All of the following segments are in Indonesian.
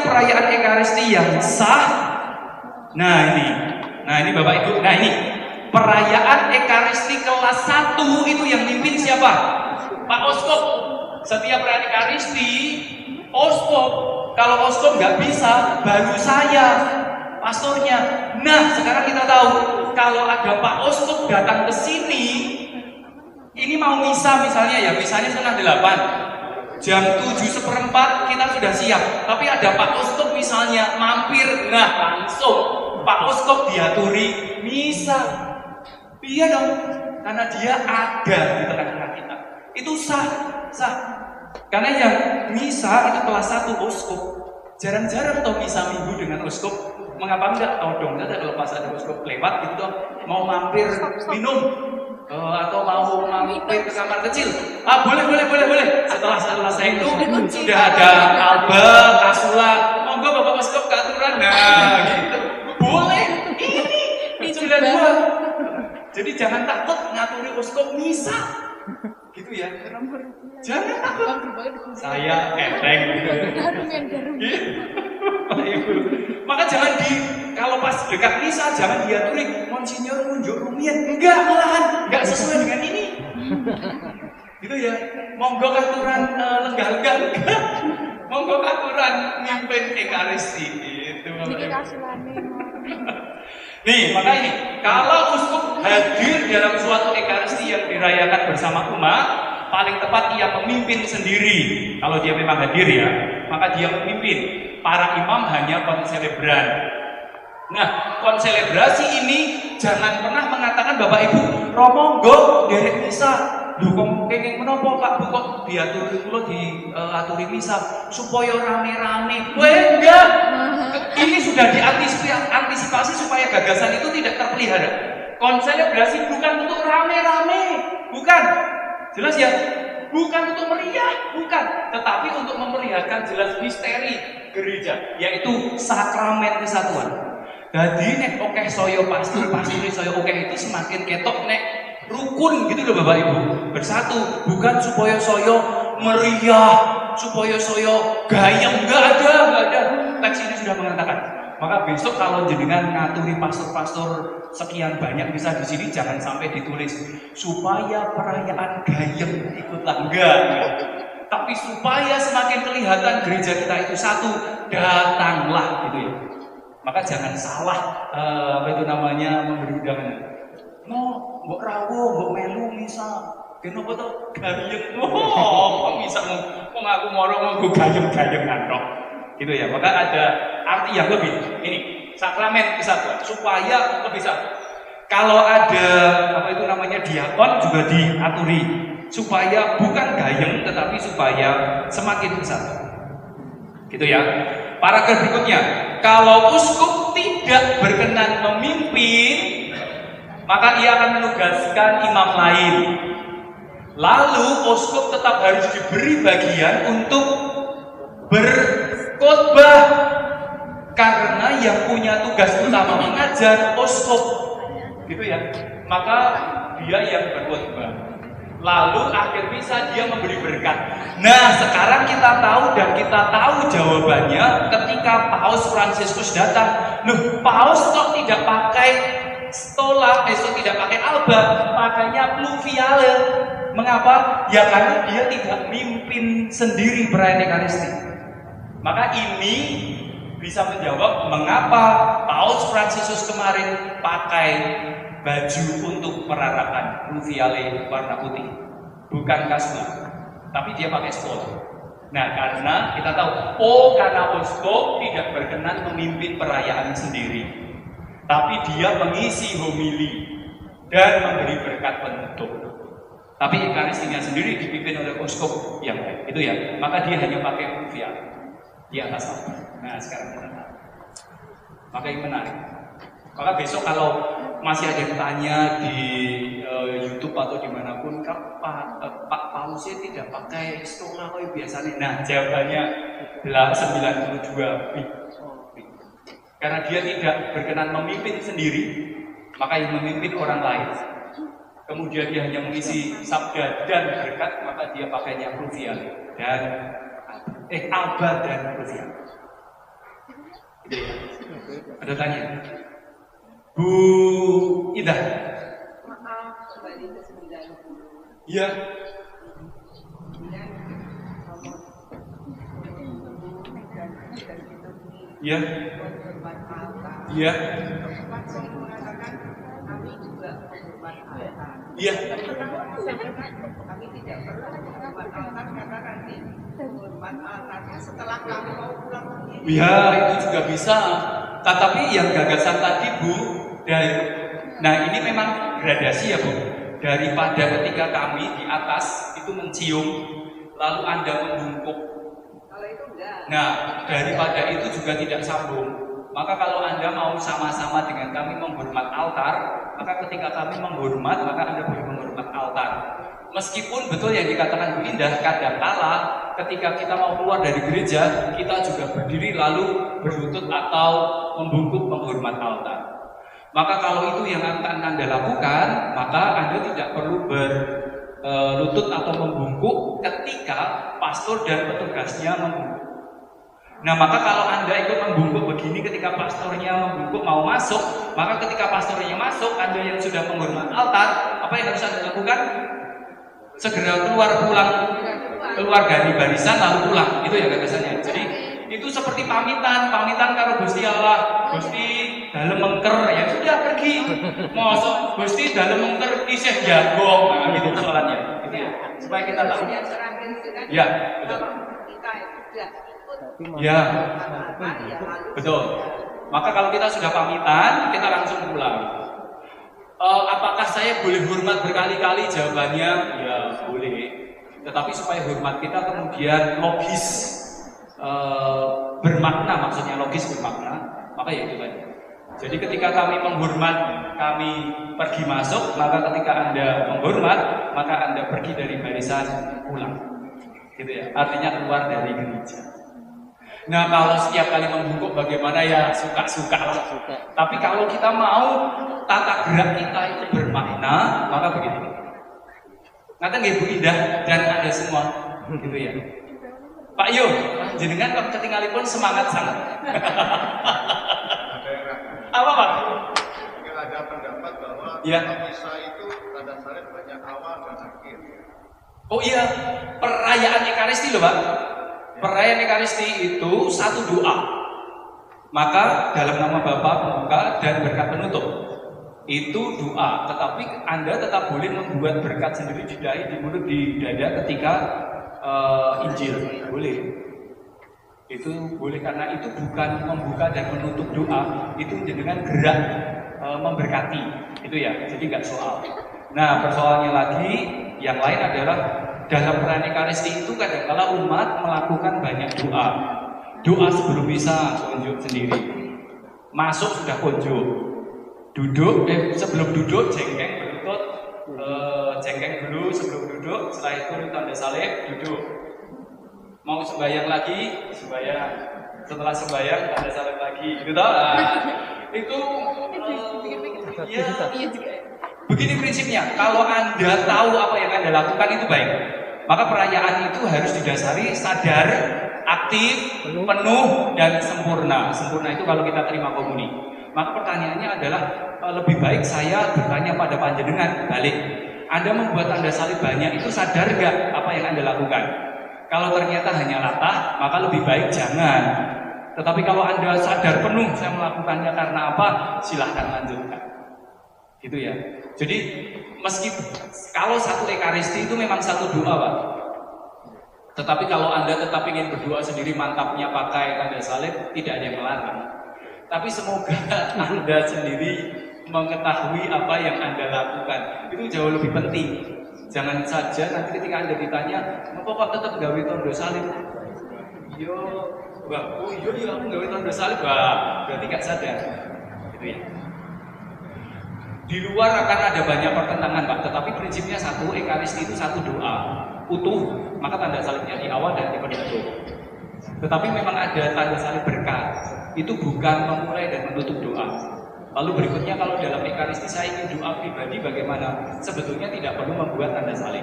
perayaan Ekaristi yang sah. Nah ini Bapak Ibu, nah ini perayaan Ekaristi kelas 1 itu yang mimpin siapa? Pak Oskop. Setiap perayaan Ekaristi, Oskop. Kalau Oskop nggak bisa, baru saya, pastornya. Nah, sekarang kita tahu kalau ada Pak Oskop datang ke sini, ini mau misa misalnya ya, misalnya setengah 8, jam 7:15 kita sudah siap. Tapi ada Pak Oskop misalnya mampir, nah langsung Pak Oskop diaturi misa. Iya dong, karena dia ada di tengah-tengah kita. Itu sah. Karena yang misa itu kelas 1 Oskop. Jarang-jarang toh misa minggu dengan Oskop. Mengapa enggak? Tahu dong, kalau pas ada Oskop lewat gitu toh, mau mampir minum atau mau mampir ke kamar kecil. Boleh. Setelah selesai itu sudah ada Alba, Kasula, monggo Bapak Oskop ke aturan. Nah, gitu. Boleh. Ini sudah 2. Jadi jangan takut ngaturi Oskop misa. Gitu ya. Jangan takut. Saya enteng gitu. Maka jangan kalau pas dekat misa jangan diaturi Monsinyor nunjuk rumian. Enggak sesuai dengan ini. Gitu ya. Monggo katuran lenggah-lenggah. Monggo katuran mimpin Ekaristi itu. Nih, maka ini kalau uskup hadir dalam suatu Ekaristi yang dirayakan bersama umat, paling tepat ia memimpin sendiri. Kalau dia memang hadir ya, maka dia memimpin. Para imam hanya konselebran. Nah, konselebrasi ini jangan pernah mengatakan Bapak Ibu, romonggo derek misa. Lho kok kenging menapa Pak Bu kok diaturi kula diaturi misa supaya rame-rame. Enggak. Ini sudah diantisipasi supaya gagasan itu tidak terpelihara. Konselebrasi bukan untuk rame-rame, bukan. Jelas ya? Bukan untuk meriah, bukan, tetapi untuk memperlihatkan jelas misteri gereja, yaitu sakramen kesatuan. Jadi nek okeh soyo pasti soyo okeh itu semakin ketok nek rukun gitu loh Bapak Ibu, bersatu, bukan supaya soyo meriah, supaya soyo gayeng, enggak ada. Teks ini sudah mengatakan. Maka besok kalau jenengan ngaturi pastor-pastor sekian banyak bisa di sini, jangan sampai ditulis supaya perayaan gayeng ikutlah, enggak. Tapi supaya semakin kelihatan gereja kita itu satu, datanglah gitu ya. Maka jangan salah memberi undangan. Mbok rawuh, mbok melu misa. Kenapa to gayeng? Kok bisa kok aku moro nggo gayeng-gayengan tok. Gitu ya. Maka ada arti yang lebih. Ini sakramen kesatuan supaya lebih satu. Kalau ada diakon juga diaturi supaya bukan gayeng tetapi supaya semakin besar. Gitu ya. Paragraf berikutnya, kalau uskup tidak berkenan memimpin, maka ia akan menugaskan imam lain. Lalu uskup tetap harus diberi bagian untuk berkhotbah karena yang punya tugas utama mengajar uskup. Gitu ya. Maka dia yang berkhotbah. Lalu akhir misa dia memberi berkat. Nah, sekarang kita tahu dan kita tahu jawabannya ketika Paus Fransiskus datang. Loh, Paus kok tidak pakai stola, tidak pakai alba, pakainya pluviale. Mengapa? Ya karena dia tidak mimpin sendiri perayaan Ekaristi. Maka ini bisa menjawab mengapa Paus Fransiskus kemarin pakai baju untuk perarakan pluviale warna putih, bukan kasma, tapi dia pakai stola. Nah, karena kita tahu, karena uskup tidak berkenan memimpin perayaan sendiri, tapi dia mengisi homili dan memberi berkat penutup. Tapi Ekaristinya sendiri dipimpin oleh uskup yang lain, itu ya. Maka dia hanya pakai pluviale di atas altar. Nah, sekarang kita tahu. Maka ini menarik. Maka besok kalau masih ada yang tanya di YouTube atau dimanapun, Pak Pausnya tidak pakai stola kayak biasanya. Nah, jawabannya 92 karena dia tidak berkenan memimpin sendiri, maka yang memimpin orang lain. Kemudian dia hanya mengisi sabda dan berkat, maka dia pakainya pluviale dan alba dan pluviale. Gitu ya. Ada tanya? Bu Ida. Maaf, kembali ke 90. Iya. Iya. Iya. Kami juga menghormat altar. Iya. Kami tidak perlu menghormat altar karena nanti menghormat altarnya setelah kami mau pulang sendiri. Iya, itu juga bisa. Tetapi yang gagasan tadi Bu, nah ini memang gradasi ya Bu. Daripada ketika kami di atas itu mencium, lalu Anda membungkuk. Kalau itu enggak. Nah, daripada itu juga tidak sambung. Maka kalau Anda mau sama-sama dengan kami menghormat altar, maka ketika kami menghormat, maka Anda boleh menghormat altar. Meskipun betul yang dikatakan Bu Indah, kadangkala ketika kita mau keluar dari gereja, kita juga berdiri lalu berlutut atau membungkuk menghormat altar. Maka kalau itu yang akan Anda lakukan, maka Anda tidak perlu berlutut atau membungkuk ketika pastor dan petugasnya membungkuk. Nah, maka kalau Anda ikut membungkuk begini ketika pastornya membungkuk mau masuk, maka ketika pastornya masuk, Anda yang sudah menghormat altar, apa yang harus Anda lakukan? Segera keluar dari barisan lalu pulang. Itu ya gagasannya. Jadi itu seperti pamitan karo Gusti Allah. Gusti dalem mengker, ya sudah pergi. Mosok Gusti dalem mengker isih jagong. Nah, gitu soalannya. Gitu ya. Supaya kita tahu. Ya, betul. Kita sudah ikut. Ya. Betul. Maka kalau kita sudah pamitan, kita langsung pulang. Apakah saya boleh hormat berkali-kali? Jawabannya ya boleh. Tetapi supaya hormat kita kemudian logis, bermakna, maksudnya logis bermakna, maka ya itu tadi. Jadi ketika kami menghormat, kami pergi masuk, maka ketika Anda menghormat, maka Anda pergi dari barisan pulang. Gitu ya. Artinya keluar dari gereja. Nah, kalau setiap kali membungkuk bagaimana ya suka-suka lah. Tapi kalau kita mau tata gerak kita itu bermakna, maka begini. Ngaten nggih Bu Indah dan Anda semua, gitu ya. Pak Yo, jenengan kok ketinggalipun semangat sangat. Apa Pak? Ada pendapat bahwa ya. misa itu tanda salib banyak awal dan akhir. Oh iya, perayaan Ekaristi loh Pak. Perayaan Ekaristi itu satu doa. Maka dalam nama Bapa, Pembuka dan berkat penutup. Itu doa, tetapi Anda tetap boleh membuat berkat sendiri di dahi, di mulut, di dada ketika Injil. Boleh. Itu boleh karena itu bukan membuka dan menutup doa, itu dengan gerak memberkati. Itu ya, jadi nggak soal. Nah, persoalannya lagi yang lain adalah dalam perayaan Ekaristi itu kadang-kala umat melakukan banyak doa. Doa sebelum misa kunjuk sendiri. Masuk sudah kunjuk. Duduk, sebelum duduk jengkeng berlutut, jengkeng dulu sebelum duduk. Setelah itu tanda salib duduk. Mau sembahyang lagi, sembahyang. Setelah sembahyang tanda salib lagi. Gitu toh? Itu ya. Begini prinsipnya, kalau Anda tahu apa yang Anda lakukan itu baik, maka perayaan itu harus didasari sadar, aktif, penuh, dan sempurna. Sempurna itu kalau kita terima komuni. Maka pertanyaannya adalah, lebih baik saya bertanya pada panjenengan balik. Anda membuat tanda salib banyak, itu sadar nggak apa yang Anda lakukan? Kalau ternyata hanya latah, maka lebih baik jangan. Tetapi kalau Anda sadar penuh, saya melakukannya karena apa? Silahkan lanjutkan. Gitu ya. Jadi kalau satu Ekaristi itu memang satu doa Pak. Tetapi kalau Anda tetap ingin berdoa sendiri, mantapnya pakai tanda salib, tidak ada yang melarang. Tapi semoga Anda sendiri mengetahui apa yang Anda lakukan. Itu jauh lebih penting. Jangan saja nanti ketika Anda ditanya, kok tetap gawe tanda salib? Yo, Mbak, aku gawe tanda salib, berarti gak sadar. Gitu ya. Di luar akan ada banyak pertentangan Pak, tetapi prinsipnya satu, Ekaristi itu satu doa utuh, maka tanda salibnya di awal dan di penutup. Tetapi memang ada tanda salib berkat, itu bukan memulai dan menutup doa. Lalu berikutnya kalau dalam Ekaristi saya ingin doa pribadi bagaimana? Sebetulnya tidak perlu membuat tanda salib.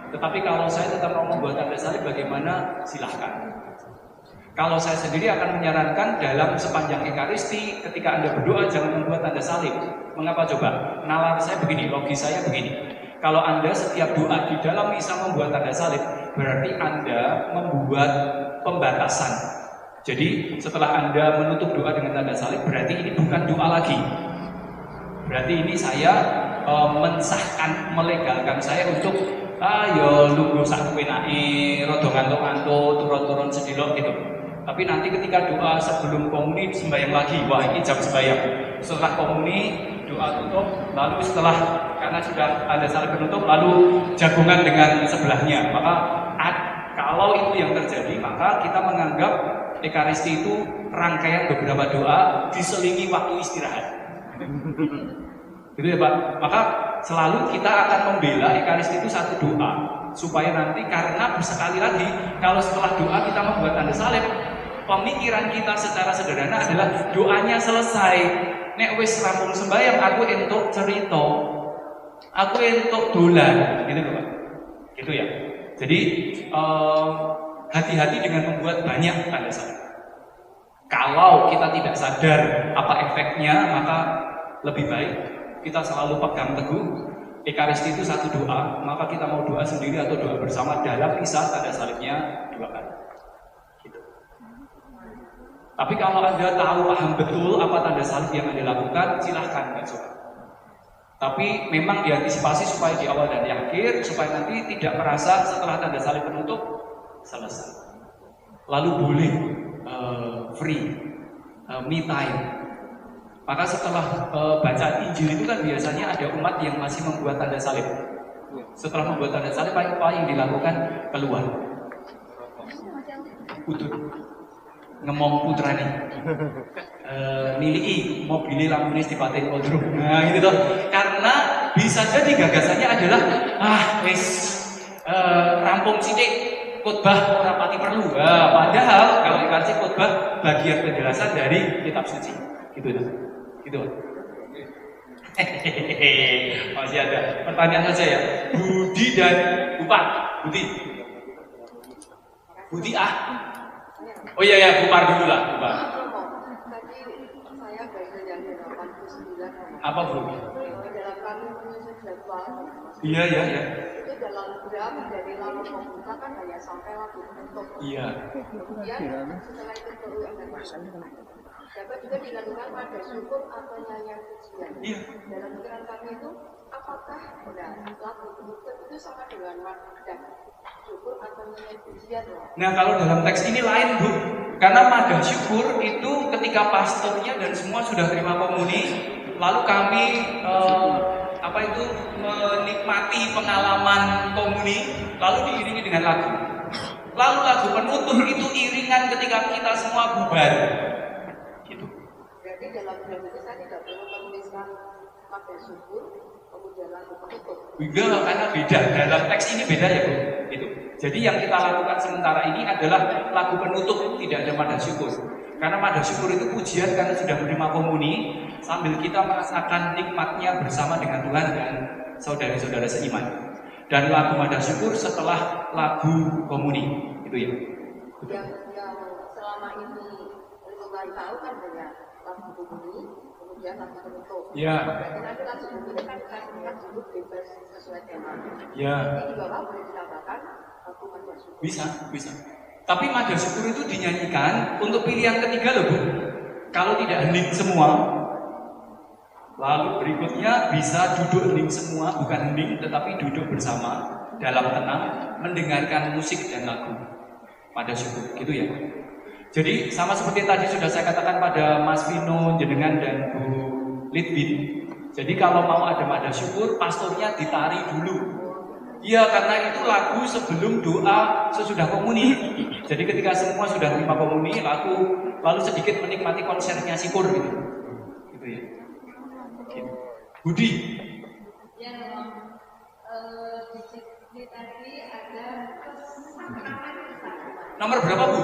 Tetapi kalau saya tetap mau membuat tanda salib bagaimana? Silahkan. Kalau saya sendiri akan menyarankan dalam sepanjang Ekaristi, ketika Anda berdoa jangan membuat tanda salib. Mengapa coba? Nalar saya begini, logis saya begini. Kalau Anda setiap doa di dalam misa membuat tanda salib, berarti Anda membuat pembatasan. Jadi setelah Anda menutup doa dengan tanda salib, berarti ini bukan doa lagi. Berarti ini saya mensahkan, melegalkan saya untuk ayo lungguh sak penake, rada ngantuk-ngantuk, turun-turun sedilok gitu. Tapi nanti ketika doa sebelum komuni sembahyang lagi, wah ini jam sembahyang. Setelah komuni doa tutup, lalu setelah karena sudah ada salib penutup, lalu jagungan dengan sebelahnya. Maka kalau itu yang terjadi, maka kita menganggap Ekaristi itu rangkaian beberapa doa diselingi waktu istirahat. Gitu ya Pak. Maka selalu kita akan membela Ekaristi itu satu doa supaya nanti karena sekali lagi kalau setelah doa kita membuat tanda salib, pemikiran kita secara sederhana adalah doanya selesai. Nek wis rampung sembahyang aku entuk cerita, aku entuk dolan, gitu loh Pak. Gitu ya. Jadi hati-hati dengan membuat banyak tanda salib. Kalau kita tidak sadar apa efeknya, maka lebih baik kita selalu pegang teguh Ekaristi itu satu doa, maka kita mau doa sendiri atau doa bersama dalam misa tanda salibnya 2 kali. Gitu. Tapi kalau Anda tahu paham betul apa tanda salib yang Anda lakukan, silahkan Mbak Soka. Tapi memang diantisipasi supaya di awal dan di akhir, supaya nanti tidak merasa setelah tanda salib penutup selesai. Lalu boleh free me time. Maka setelah bacaan Injil itu kan biasanya ada umat yang masih membuat tanda salib. Setelah membuat tanda salib, apa yang dilakukan? Keluar. Udut. Ngemong putrane. Nilii mobilnya lampunis dipaten kodruk. Nah gitu toh. Karena bisa jadi gagasannya adalah rampung sidik khotbah ora pati perlu. Padahal kalau dikasih khotbah bagian penjelasan dari kitab suci. Gitu toh. Gitu. Masih ada pertanyaan saja ya. Budi dan Bupar. Budi Oh iya ya, Bupar dulu lah, Bupar. Tadi saya baca yang 89. Apa Bu? Dalam kami menyusun jadwal. Iya. Itu dalam draft dari lalu pembuka kan hanya sampai lagu penutup. Iya. Kemudian setelah itu baru ada dapat juga dilakukan pada syukur atau nyanyian pujian. Iya. Dalam pikiran kami itu, apakah lagu penutup itu sama dengan madah syukur atau nyanyian pujian? Nah kalau dalam teks ini lain Bu, karena madah syukur itu ketika pastornya dan semua sudah terima komuni, lalu kami menikmati pengalaman komuni, lalu diiringi dengan lagu. Lalu lagu penutup itu iringan ketika kita semua bubar. Gitu. Berarti dalam draft itu saya tidak perlu menuliskan madah syukur kemudian lagu penutup. Enggak, karena beda. Dalam teks ini beda ya Bu. Gitu. Jadi yang kita lakukan sementara ini adalah lagu penutup, tidak ada madah syukur. Karena madah syukur itu pujian karena sudah menerima komuni, sambil kita merasakan nikmatnya bersama dengan Tuhan dan saudara-saudara seiman. Dan lagu madah syukur setelah lagu komuni, gitu ya. Yang selama ini mulai tahu kan hanya lagu komuni, kemudian lagu penutup. Ya. Berarti nanti lagu penutup kan kita sebut bebas sesuai tema. Ya. Jadi di bawah boleh ditambahkan lagu madah syukur. Bisa. Tapi madah syukur itu dinyanyikan untuk pilihan ketiga loh Bu. Kalau tidak hening semua, lalu berikutnya bisa duduk hening semua, bukan hening tetapi duduk bersama dalam tenang mendengarkan musik dan lagu madah syukur, gitu ya. Jadi sama seperti tadi sudah saya katakan pada Mas Vino, Jenengan dan Bu Litbin. Jadi kalau mau ada madah syukur, pastornya ditari dulu. Iya, karena itu lagu sebelum doa sesudah komuni. Jadi ketika semua sudah terima komuni, lalu sedikit menikmati konsernya syukur gitu. Gitu ya. Gitu. Budi. Yang di tadi ada Nomor berapa Bu?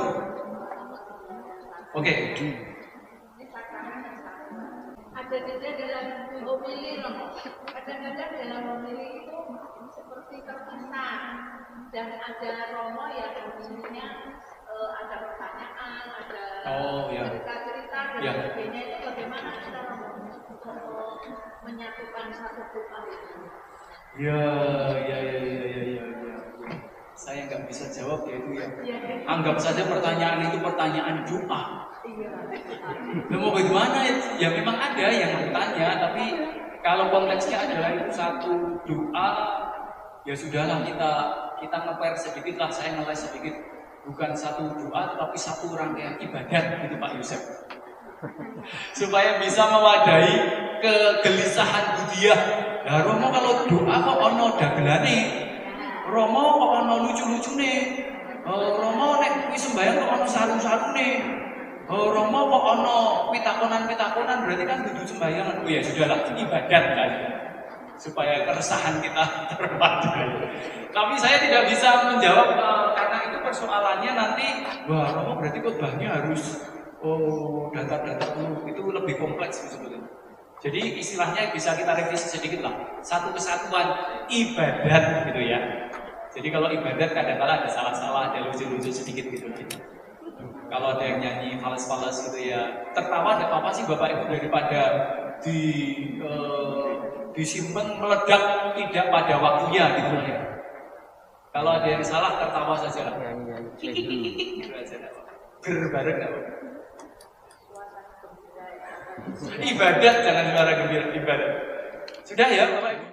Oke. ada juga dalam homili loh. Kadang-kadang dalam homili itu seperti terpisah dan ada romo yang homilinya ada pertanyaan Oh, ya. cerita-cerita dan Ya. sebagainya itu bagaimana kita menyatukan satu doa itu? Ya. Saya nggak bisa jawab ya itu ya. Anggap saja pertanyaan itu pertanyaan doa. Ya, mau bagaimana ya memang ada yang bertanya, tapi kalau konteksnya adalah itu satu doa, ya sudahlah kita ngeper sedikit lah, saya ngeles sedikit, bukan satu doa tapi satu rangkaian ibadat gitu Pak Yusuf, supaya bisa mewadahi kegelisahan budiah. Nah Romo kalau doa kok ono dagelane, Romo kok ono lucu-lucune, Romo nek kuwi sembahyang kok ono sarung-sarune. Romo kok ono pitakonan-pitakonan, berarti kan kudu sembahyang. Oh ya sudahlah, ibadat kan. Supaya keresahan kita terwadahi. Tapi saya tidak bisa menjawab karena itu persoalannya nanti, wah Romo berarti khotbahnya harus data-data dulu, itu lebih kompleks sebetulnya. Jadi istilahnya bisa kita revisi sedikit lah, satu kesatuan ibadat gitu ya. Jadi kalau ibadat kadang-kala ada salah-salah, ada lucu-lucu sedikit gitu. Kalau ada yang nyanyi fals-fals gitu ya, tertawa tidak apa-apa sih Bapak Ibu, daripada disimpan meledak tidak pada waktunya gitu ya. Kalau ada yang salah tertawa saja lah. Gitu aja. Berbareng nggak apa-apa. Ibadat, jangan suara gembira, ibadat. Sudah ya Bapak Ibu.